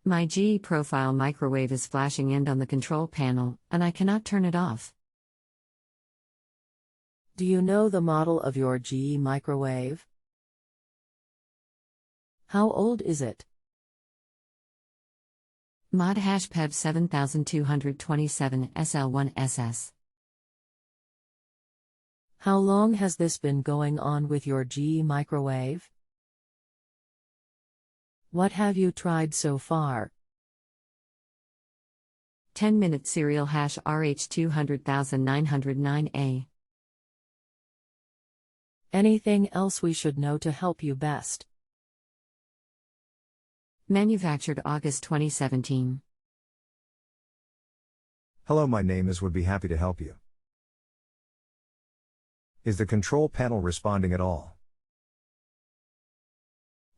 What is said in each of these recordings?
My GE profile microwave is flashing end on the control panel, and I cannot turn it off. Do you know the model of your GE microwave? How old is it? Mod #PEB 7227 SL1SS. How long has this been going on with your GE microwave? What have you tried so far? 10-minute serial #RH200909A. Anything else we should know to help you best? Manufactured August 2017. Hello, my name is would be happy to help you. Is the control panel responding at all?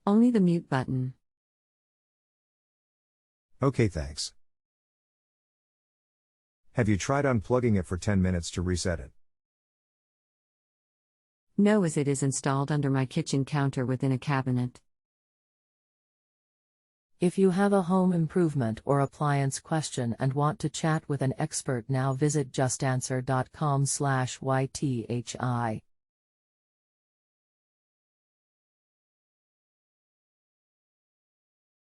Only the mute button. Okay, thanks. Have you tried unplugging it for 10 minutes to reset it? No, as it is installed under my kitchen counter within a cabinet. If you have a home improvement or appliance question and want to chat with an expert now, visit justanswer.com/YTHI.